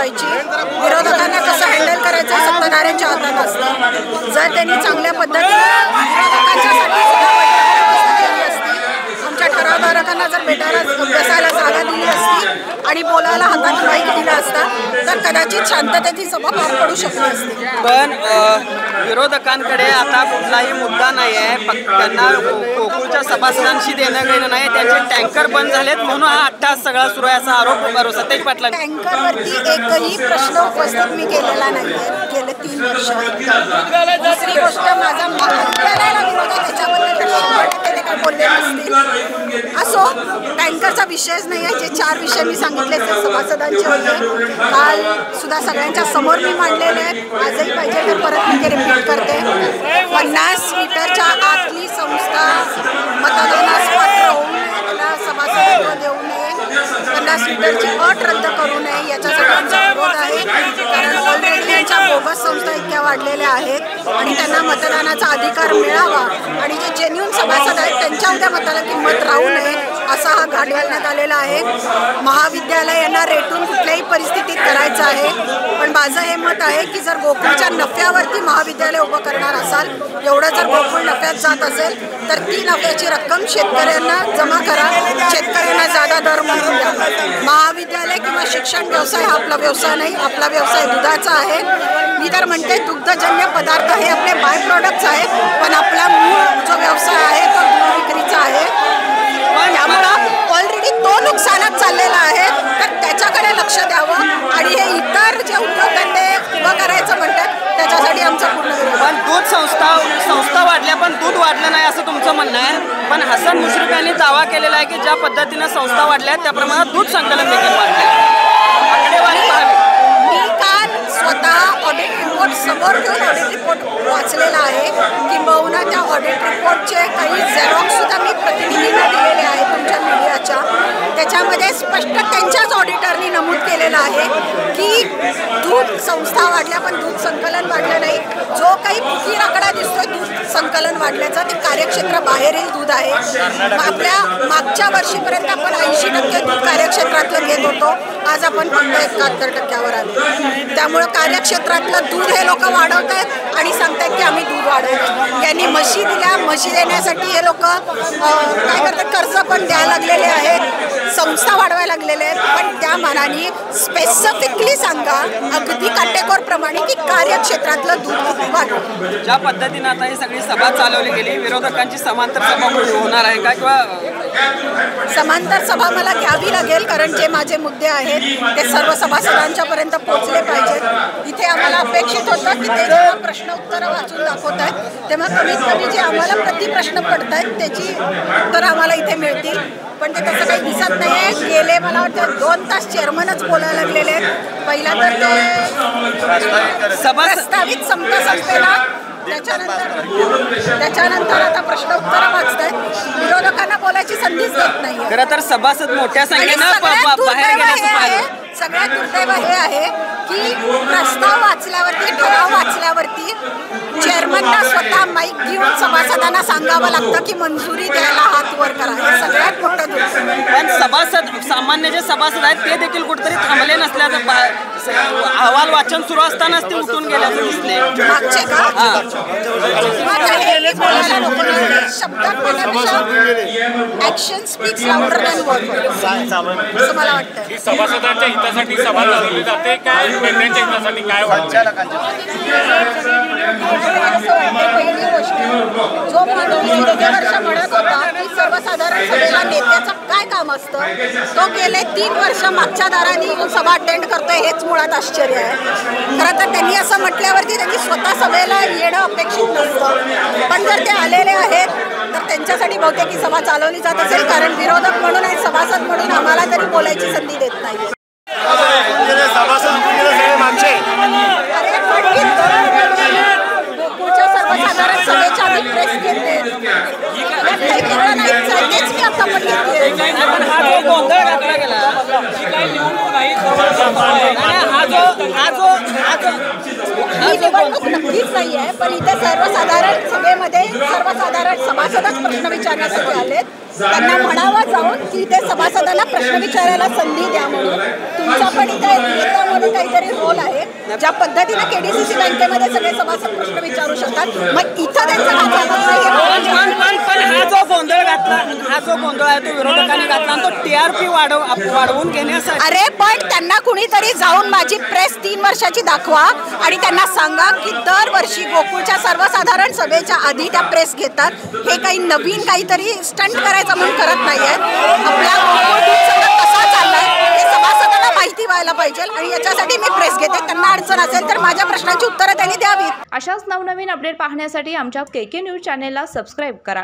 ठेवायची. विरोधकांना कसं हँडल करायचं हे सत्ताधाऱ्यांच्या हातात असतं. जर त्यांनी चांगल्या पद्धतीने विरोधकांच्यासाठी आमच्या ठरावधारकांना जर भेटायला बसायला जागा दिली असती आणि बोलायला हातात माईक दिला असता तर कदाचित शांततेची सभा पार पडू शकली असती. पण विरोधकांकडे आता कुठलाही मुद्दा नाही आहे. त्यांना गोकुळच्या सभासदांशी देणं घेणं नाही. त्यांचे टँकर बंद झालेत म्हणून हा अट्टास सगळा सुरू आहे असा आरोप सतेज पाटला. टँकरवरती एकही प्रश्न उपस्थित मी केलेला नाही आहे गेले 3 वर्ष. दुसरी गोष्ट माझा महाविद्यालयाला विरोध आहे त्याच्याबद्दल ते काय बोलले नसतील. असो, टँकरचा विषयच नाही आहे. जे 4 विषय मी सांगितले ते सभासदांचे होते. काल सुद्धा सगळ्यांच्या समोर मी मांडलेले आहेत. आजही पाहिजे तर परत मी ते रिपीट करते. 50 मीटरच्या आतली संस्था मतदानास पात्र होऊ नये, त्याला सभासदत्व देऊ नये, 50 मीटरची अट रद्द करू नये याच्यासाठी आमचा विरोध आहे. कारण ऑलरेडी यांच्या बोगस संस्था इतक्या वाढलेल्या आहेत आणि त्यांना मतदानाचा अधिकार मिळावा आणि जे जेन्युन सभासद आहेत त्यांच्या उद्या मताला किंमत राहू नये असा हा घाट घालण्यात आलेला आहे. महाविद्यालय यांना रेटून कुठल्याही परिस्थितीत करायचं आहे. पण माझं हे मत आहे की जर गोकुळच्या नफ्यावरती महाविद्यालय उभं करणार असाल, एवढं जर गोकुळ नफ्यात जात असेल तर ती नफ्याची रक्कम शेतकऱ्यांना जमा करा, शेतकऱ्यांना जादा दर म्हणून द्या. महाविद्यालय किंवा शिक्षण व्यवसाय हा आपला व्यवसाय नाही. आपला व्यवसाय दुधाचा आहे. मी तर म्हणते दुग्धजन्य पदार्थ हे आपले बाय प्रॉडक्ट्स आहेत, पण आपला मूळ जो व्यवसाय आहे तो दूध विक्रीचा आहे. त्यामुळं ऑलरेडी तो नुकसानात चाललेला आहे तर त्याच्याकडे लक्ष द्यावं आणि हे इतर जे उद्योगधंदे उभं करायचं म्हणतात त्याच्यासाठी आमचं पूर्ण विरोध. पण दूध संस्था वाढल्या पण दूध वाढलं नाही असं तुमचं म्हणणं आहे. पण हसन मुश्रीफ यांनी दावा केलेला आहे की ज्या पद्धतीनं संस्था वाढल्या त्या प्रमाणात दूध संकलन देखील वाढले. आकडेवारी पाहावी. मी काल स्वतः ऑडिट रिपोर्ट समोर घेऊन ऑडिट रिपोर्ट वाचलेला आहे. किंबहुना त्या ऑडिट रिपोर्टचे काही झेरॉक्स सुद्धा मी प्रतिनिधींना दिलेले आहेत तुमच्या मीडियाच्या. त्याच्यामध्ये स्पष्ट त्यांच्याच ऑडिटरनी नमूद केलेलं आहे की दूध संस्था वाढल्या पण दूध संकलन वाढलं नाही. जो काही फुकीर आकडा दिसतोय दूध संकलन वाढल्याचा ते कार्यक्षेत्राबाहेरील दूध आहे. आपल्या मागच्या वर्षीपर्यंत आपण 80% दूध कार्यक्षेत्रातलं घेत होतो. आज आपण फक्त 71% आलो. त्यामुळं कार्यक्षेत्रातलं दूध हे लोक वाढवत आहेत आणि सांगतात की आम्ही दूध वाढवतो. यांनी म्हशी दिल्या, म्हशी देण्यासाठी हे लोक काय करतात, कर्ज पण द्यायला लागलेले आहेत, संस्था वाढवायला लागलेले आहेत. पण त्या मानाने स्पेसिफिकली सांगा अगदी काटेकोरप्रमाणे की कार्यक्षेत्रातलं दूध किती वाढवतं. ज्या पद्धतीनं आता ही सगळी सभा चालवली गेली, विरोधकांची समांतर सभा होणार आहे का किंवा समांतर सभा मला घ्यावी लागेल कारण जे माझे मुद्दे आहेत ते सर्व सभासदांच्या पर्यंत पोहोचले पाहिजेत. इथे आम्हाला अपेक्षित होतं की ते जेव्हा प्रश्न उत्तरं वाचून दाखवत आहेत तेव्हा कमीत कमी जे आम्हाला प्रतिप्रश्न पडत आहेत त्याची उत्तरं आम्हाला इथे मिळतील. पण ते तसं काही दिसत नाही आहे. गेले मला वाटतं 2 तास चेअरमनच बोलायला लागलेले आहेत. पहिला तर ते प्रस्तावित समता संस्थेला, त्याच्यानंतर आता प्रश्न उत्तरं वाचतायत. विरोधकांना बोलायची संधीच देत नाही. खरं तर सभासद मोठ्या संख्येनं बाहेर गेल्याचं पाहिलं. सगळ्यात दुर्दैव हे आहे की प्रस्ताव वाचल्यावरती, ठराव वाचल्यावरती चेअरमनला स्वतः माईक घेऊन सभासदांना सांगावं लागतं की मंजुरी द्यायला हात वर करा. हे सगळ्यात मोठं दुर्दैव. पण सभासद, सामान्य जे सभासद आहेत ते देखील कुठेतरी थांबले नसल्याचं अहवाल वाचन सुरू असतानाच ते उठून गेल्याचं दिसले. मागचे का शब्दात action speaks louder than words असं मला वाटतं. सभासदांच्या हितासाठी सभा चालवली जाते काय, नेत्यांच्या हितासाठी काय वाटतं? पहिली गोष्ट, जो माणूस गेल्या वर्ष म्हणत होता की सर्वसाधारण सभेला नेत्याचं काय काम असतं, तो गेले 3 वर्ष मागच्या दाराने येऊन सभा अटेंड करतोय हेच मुळात आश्चर्य आहे. खरं तर त्यांनी असं म्हटल्यावरती त्यांनी स्वतः सभेला येणं अपेक्षित नसतं. पण जर ते आलेले आहेत तर त्यांच्यासाठी बहुतेक ही सभा चालवली जात असेल कारण विरोधक म्हणून आणि सभासद म्हणून आम्हाला तरी बोलायची संधी देत नाही. गोकुळच्या सर्वसाधारण सभेच्या आधी प्रेस घेते हा जो गोंधळ घातला गेला ही निवडणूक नक्कीच नाही आहे, पण इथे सर्वसाधारण सभेमध्ये सर्वसाधारण सभासदच प्रश्न विचारण्यासाठी आलेत. त्यांना म्हणावं जाऊन की इथे सभासदांना प्रश्न विचारायला संधी द्या म्हणून. तुमचा पण इथे नेता म्हणून काहीतरी रोल आहे. ज्या पद्धतीने KDCC बँकेमध्ये सगळे सभासद प्रश्न विचारू शकतात, मग इथं त्यांचं पण हा जो गोंधळ आहे तो विरोधकांनी घातला, तो TRP वाढवून घेण्यासाठी. अरे पण त्यांना कुणीतरी जाऊन माझी प्रेस 3 वर्षाची दाखवा आणि त्यांना सांगा की दरवर्षी गोकुळच्या सर्वसाधारण सभेच्या आधी त्या प्रेस घेतात. हे काही नवीन काहीतरी स्टंट करायचं म्हणून करत नाहीये. आपला गोकुळ दूध संघ कसा चाललाय हे सभासदांना माहिती व्हायला पाहिजे आणि याच्यासाठी मी प्रेस घेते. त्यांना अडचण असेल तर माझ्या प्रश्नांची उत्तरं त्यांनी द्यावीत. अशाच नवनवीन अपडेट पाहण्यासाठी आमच्या KK न्यूज चॅनेलला सबस्क्राईब करा.